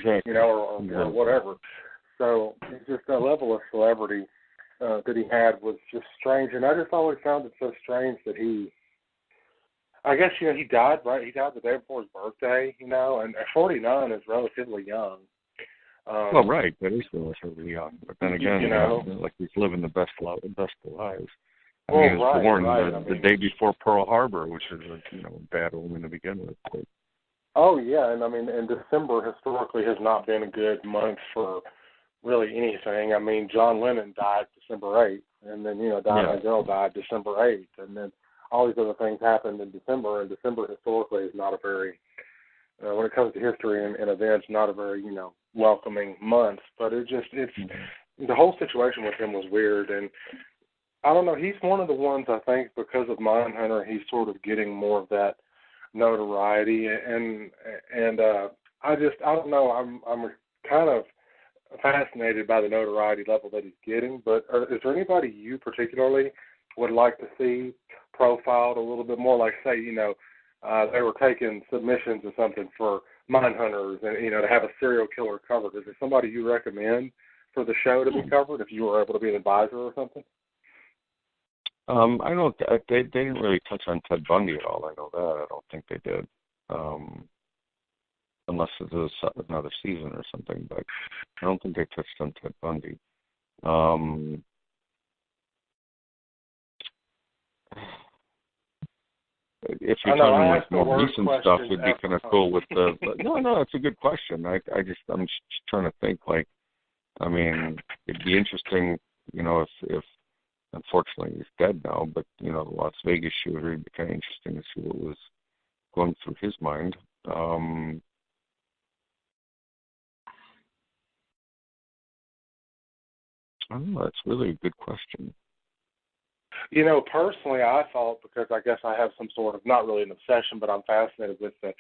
you know, or whatever. So it's just that level of celebrity that he had was just strange, and I just always found it so strange that I guess, you know, he died, right? He died the day before his birthday, you know, and 49 is relatively young. Well, right, that is relatively young. But then again, you know, like he's living the best of lives. I well, mean, he was born the day before Pearl Harbor, which is a bad omen to begin with. But. Oh yeah, and I mean, and December historically has not been a good month for really anything. I mean, John Lennon died December 8th, and then Diana Girl died December 8th, and then all these other things happened in December, and December historically is not a very, when it comes to history and events, not a very, welcoming month. But the whole situation with him was weird, and I don't know, he's one of the ones, I think, because of Mindhunter, he's sort of getting more of that notoriety, and I don't know, I'm kind of fascinated by the notoriety level that he's getting, but is there anybody you particularly would like to see profiled a little bit more, like, say, they were taking submissions or something for Mindhunters and, to have a serial killer covered? Is there somebody you recommend for the show to be covered if you were able to be an advisor or something? I don't. They didn't really touch on Ted Bundy at all. I know that. I don't think they did, unless it was another season or something. But I don't think they touched on Ted Bundy. If you're talking like more recent stuff, would be kind of cool with the. No, it's a good question. I'm just trying to think. Like, I mean, it'd be interesting, if unfortunately he's dead now, but the Las Vegas shooter, it'd be kind of interesting to see what was going through his mind. I don't know. That's really a good question. Personally, I thought, because I guess I have some sort of, not really an obsession, but I'm fascinated with the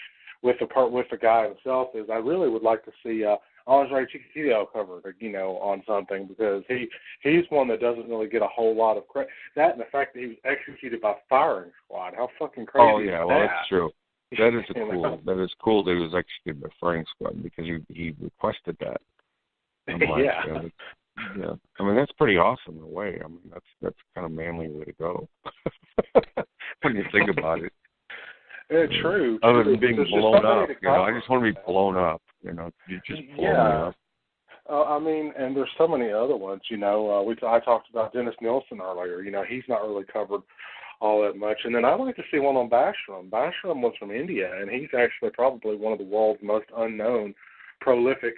guy himself, is I really would like to see Andre Chikatilo covered, on something, because he's one that doesn't really get a whole lot of credit. That and the fact that he was executed by firing squad. How fucking crazy is that? Oh, yeah, well, that's true. That is cool. That is cool that he was executed by firing squad, because he requested that. Yeah, I mean, that's pretty awesome in a way. I mean, that's kind of manly way to go when you think about it. Yeah, true. Other than being blown up, I just want to be blown up. You just blow me up. I mean, and there's so many other ones. I talked about Dennis Nilsson earlier. He's not really covered all that much. And then I'd like to see one on Bashram. Bashram was from India, and he's actually probably one of the world's most unknown, prolific,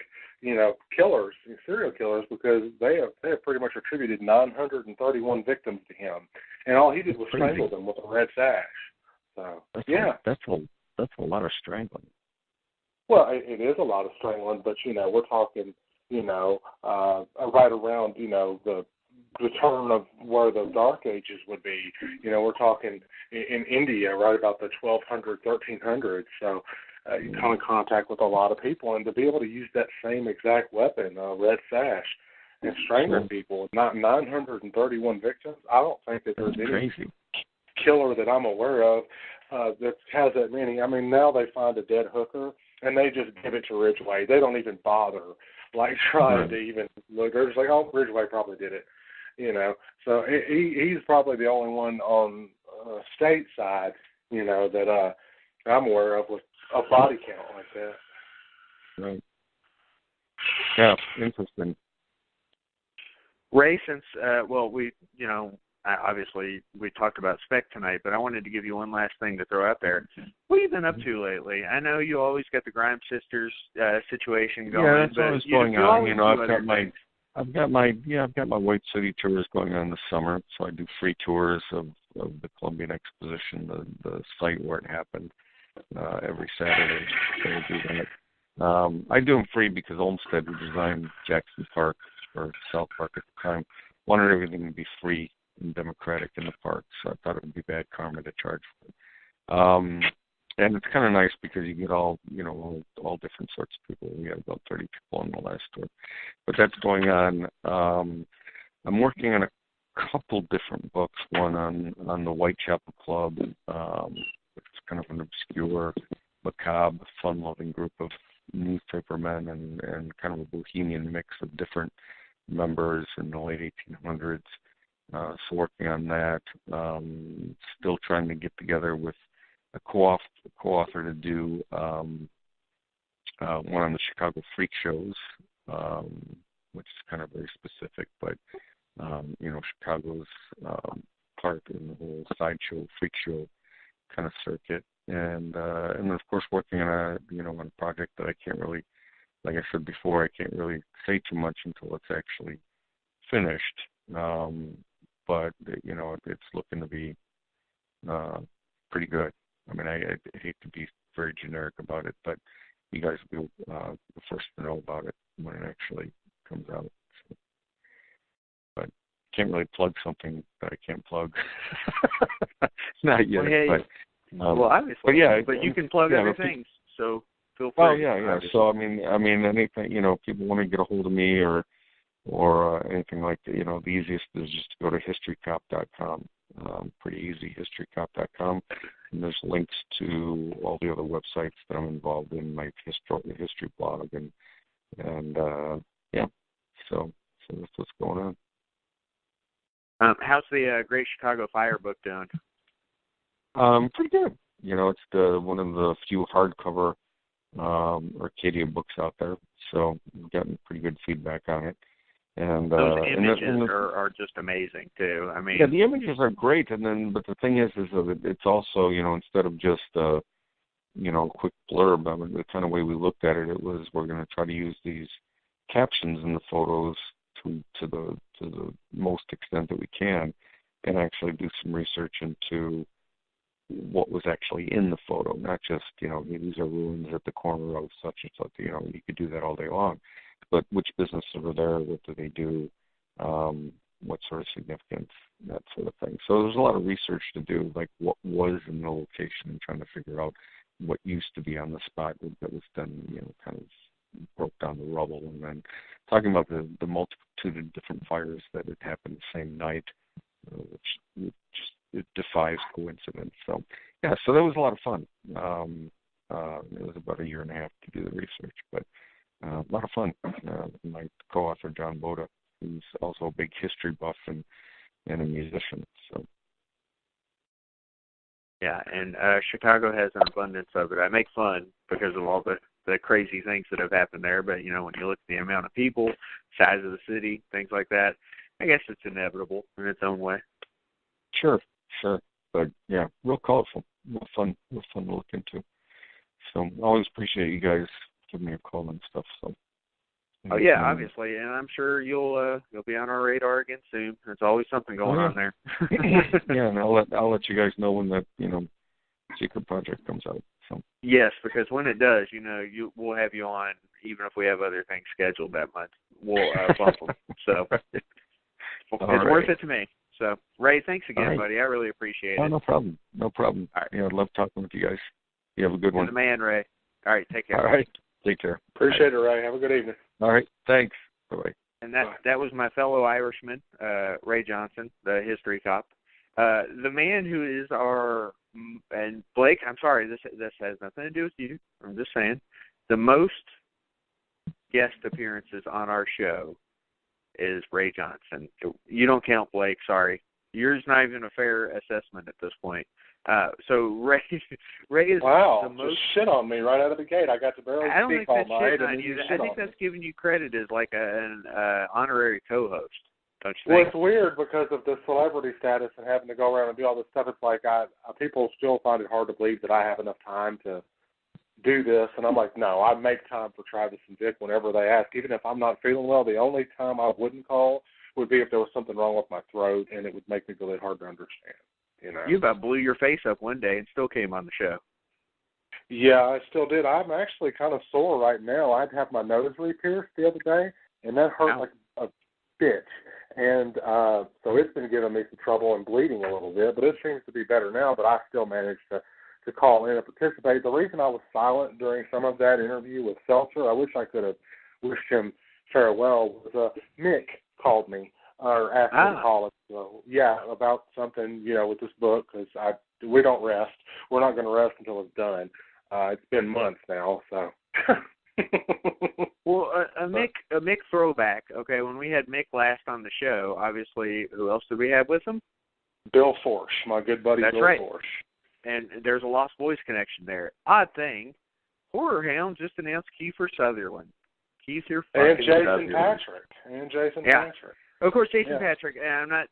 killers, serial killers, because they have pretty much attributed 931 victims to him, and all he did was strangle them with a red sash. So that's a lot of strangling. Well, it is a lot of strangling, but we're talking, right around, the turn of where the Dark Ages would be. We're talking in India, right about the 1200s, 1300s. So you come in contact with a lot of people, and to be able to use that same exact weapon, red sash, and strangling people, not 931 victims, I don't think that there's any killer that I'm aware of that has that many. I mean, now they find a dead hooker, and they just give it to Ridgway. They don't even bother, trying to even look. They're just like, oh, Ridgway probably did it, So he's probably the only one on stateside, that I'm aware of with a body count like that. Right. Yeah, interesting. Ray, since, obviously we talked about Speck tonight, but I wanted to give you one last thing to throw out there. What have you been up to lately? I know you always got the Grimes sisters situation going. Yeah, that's always going on. I've got my White City tours going on this summer, so I do free tours of the Columbian Exposition, the site where it happened, every Saturday. So I do that. I do them free because Olmsted, who designed Jackson Park, or South Park at the time, wanted everything to be free and democratic in the park, so I thought it would be bad karma to charge for it. And it's kind of nice because you get all different sorts of people. We had about 30 people on the last tour. But that's going on. I'm working on a couple different books, one on the Whitechapel Club, which is kind of an obscure, macabre, fun-loving group of newspapermen and kind of a bohemian mix of different members in the late 1800s. So working on that. Still trying to get together with a co-author to do one on the Chicago freak shows, which is kind of very specific, but Chicago's part in the whole sideshow freak show kind of circuit, and then of course working on a project that I can't really, like I said before, I can't really say too much until it's actually finished. But it's looking to be pretty good. I mean, I hate to be very generic about it, but you guys will be the first to know about it when it actually comes out. So, but can't really plug something that I can't plug. Not yet. Well, obviously. But you can plug other things, so feel free. Oh, yeah. Obviously. So I mean, anything. People want to get a hold of me or anything like that. The easiest is just to go to historycop.com. Pretty easy, historycop.com. And there's links to all the other websites that I'm involved in, my history blog, and so that's what's going on. How's the Great Chicago Fire book doing? Pretty good. It's one of the few hardcover Arcadia books out there, so we've gotten pretty good feedback on it. And those images are just amazing too. I mean, the images are great, but the thing is that it's also, instead of just a quick blurb, I mean, the kind of way we looked at it was we're going to try to use these captions in the photos to the most extent that we can, and actually do some research into what was actually in the photo, not just these are ruins at the corner of such and such. You could do that all day long. But which businesses are there? What do they do? What sort of significance? That sort of thing. So there's a lot of research to do, like what was in the location, and trying to figure out what used to be on the spot that was then, kind of broke down the rubble, and then talking about the multitude of different fires that had happened the same night, which it defies coincidence. So yeah, so that was a lot of fun. It was about a year and a half to do the research, but. A lot of fun. My co-author, John Boda, who's also a big history buff and a musician. So. Yeah, and Chicago has an abundance of it. I make fun because of all the crazy things that have happened there, but, when you look at the amount of people, size of the city, things like that, I guess it's inevitable in its own way. Sure. But, yeah, real colorful, real fun to look into. So I always appreciate you guys give me a call and stuff. So. Oh yeah, obviously, and I'm sure you'll be on our radar again soon. There's always something going on there. Yeah, and I'll let you guys know when that secret project comes out. So. Yes, because when it does, we'll have you on, even if we have other things scheduled that month. We'll bump them. So it's worth it to me. So Ray, thanks again, buddy. I really appreciate it. No problem. All right. I love talking with you guys. You have a good one. You're the man, Ray. All right, take care. All right. Take care. Appreciate it, Ray. Have a good evening. All right. Thanks. Bye-bye. And that was my fellow Irishman, Ray Johnson, the history cop. The man who is and Blake, I'm sorry, this has nothing to do with you. I'm just saying, the most guest appearances on our show is Ray Johnson. You don't count Blake, sorry. Yours not even a fair assessment at this point. So Ray is the most... just shit on me right out of the gate. I got to barely speak all night. I think that's giving you credit as like an honorary co-host, don't you think? Well, it's weird because of the celebrity status and having to go around and do all this stuff. It's like people still find it hard to believe that I have enough time to do this, and I'm like, no, I make time for Travis and Vic whenever they ask. Even if I'm not feeling well, the only time I wouldn't call would be if there was something wrong with my throat, and it would make me really hard to understand. You about blew your face up one day and still came on the show. Yeah, I still did. I'm actually kind of sore right now. I'd have my nose re-pierced the other day, and that hurt like a bitch. And so it's been giving me some trouble and bleeding a little bit, but it seems to be better now, but I still managed to call in and participate. The reason I was silent during some of that interview with Selzer, I wish I could have wished him farewell, was Mick called me. Or asked me to call it. So, yeah, about something, with this book, because we don't rest. We're not going to rest until it's done. It's been months now, so. Well, a Mick throwback. Okay, when we had Mick last on the show, obviously, who else did we have with him? Bill Forsh, my good buddy. That's Bill right. Forsh. And there's a Lost Boys connection there. Odd thing, Horror Hound just announced Kiefer Sutherland. Keith your fucking And Jason Sutherland. Patrick. And Jason Patrick. Of course, Jason Patrick, and I'm not,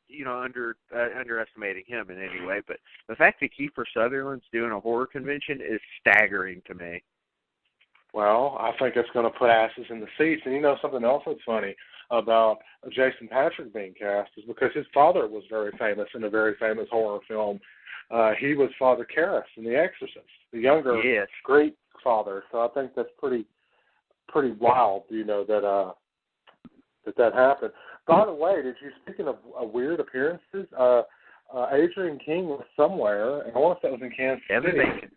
underestimating him in any way, but the fact that Kiefer Sutherland's doing a horror convention is staggering to me. Well, I think it's going to put asses in the seats. And you know something else that's funny about Jason Patrick being cast is because his father was very famous in a very famous horror film. He was Father Karras in The Exorcist, the younger great father. So I think that's pretty wild, that happened. By the way, speaking of weird appearances, Adrienne King was somewhere, and I want to say it was in Kansas City.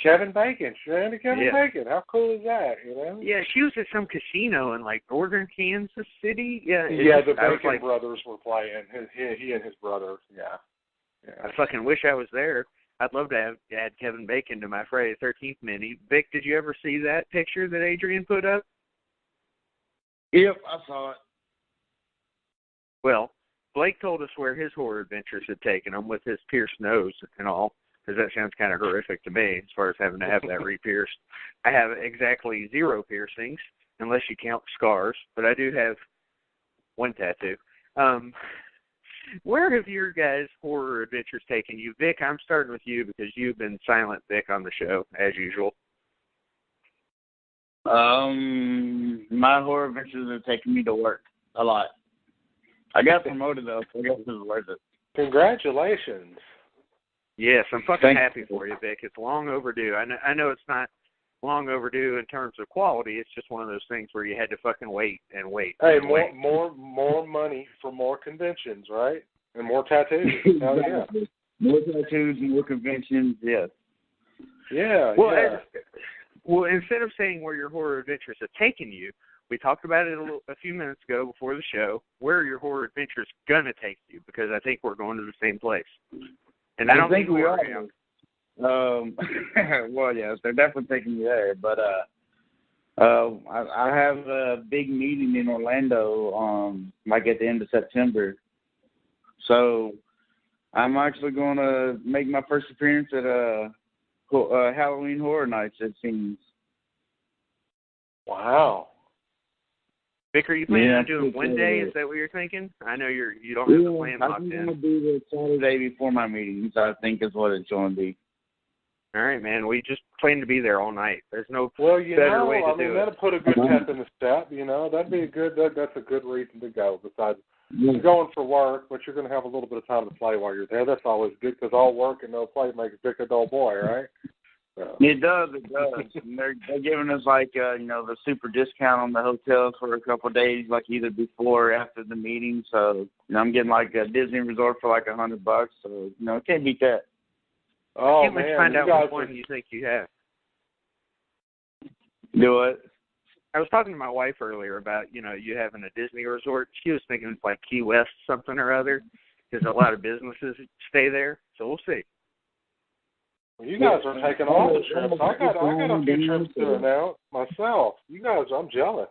Kevin Bacon. Kevin Bacon. How cool is that, Yeah, she was at some casino in, northern Kansas City. Yeah, the Bacon brothers were playing. He and his brothers, yeah. I fucking wish I was there. I'd love to add Kevin Bacon to my Friday the 13th mini. Vic, did you ever see that picture that Adrienne put up? Yep, I saw it. Well, Blake told us where his horror adventures had taken him with his pierced nose and all, because that sounds kind of horrific to me as far as having to have that re-pierced. I have exactly 0 piercings, unless you count scars, but I do have 1 tattoo. Where have your guys' horror adventures taken you? Vic, I'm starting with you because you've been silent, Vic, on the show, as usual. My horror adventures have taken me to work a lot. I got promoted, though, so I guess it was worth it. Congratulations. Yes, I'm fucking happy for you, Vic. It's long overdue. I know it's not long overdue in terms of quality. It's just one of those things where you had to fucking wait and wait. Hey, and wait. more money for more conventions, right? And more tattoos. Hell yeah. More tattoos, more conventions, yes. Yeah, Well, instead of saying where your horror adventures have taken you, we talked about it a few minutes ago before the show. Where are your horror adventures going to take you? Because I think we're going to the same place. And I don't think we are. Now. Well, yes, they're definitely taking me there. But I have a big meeting in Orlando, at the end of September. So I'm actually going to make my first appearance at Halloween Horror Nights, it seems. Wow. Vic, are you planning on doing one day? Is that what you're thinking? I know you don't have the plan locked in. I'm going to do the Saturday before my meetings, I think is what it's going to be. All right, man. We just plan to be there all night. There's no better way to do it. That'll put a good pep in the step, That'd be that's a good reason to go. Besides you're going for work, but you're going to have a little bit of time to play while you're there. That's always good because all work and no play makes Vic a dull boy, right? So. It does. And they're giving us the super discount on the hotels for a couple of days, either before or after the meeting. So I'm getting a Disney resort for $100. So can't beat that. Oh can't wait to find out which one you think you have. Do what? I was talking to my wife earlier about you having a Disney resort. She was thinking it's like Key West something or other, because a lot of businesses stay there. So we'll see. Well, you guys are taking all the trips. I got a few trips to announce myself. You guys, I'm jealous.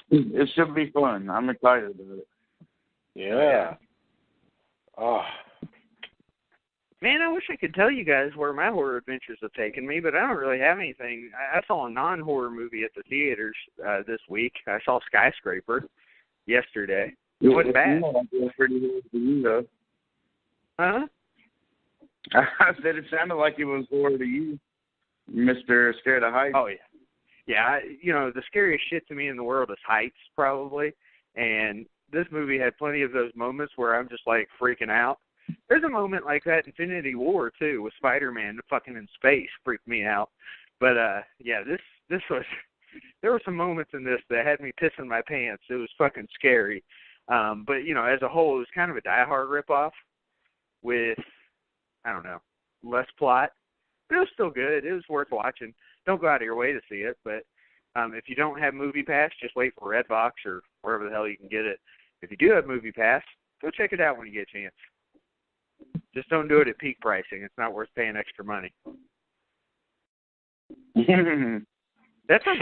It should be fun. I'm excited about it. Yeah. Oh. Man, I wish I could tell you guys where my horror adventures have taken me, but I don't really have anything. I saw a non-horror movie at the theaters this week. I saw Skyscraper yesterday. It wasn't bad. Pretty good for you, though. Huh? I said it sounded like it was horror to you, Mr. Scared of Heights. Oh, yeah. Yeah, the scariest shit to me in the world is heights, probably. And this movie had plenty of those moments where I'm just, freaking out. There's a moment like that in Infinity War, too, with Spider-Man fucking in space freaked me out. But, this was, there were some moments in this that had me pissing my pants. It was fucking scary. But, as a whole, it was kind of a Die Hard ripoff with, I don't know, less plot. But it was still good. It was worth watching. Don't go out of your way to see it. But if you don't have Movie Pass, just wait for Redbox or wherever the hell you can get it. If you do have Movie Pass, go check it out when you get a chance. Just don't do it at peak pricing. It's not worth paying extra money. That sounds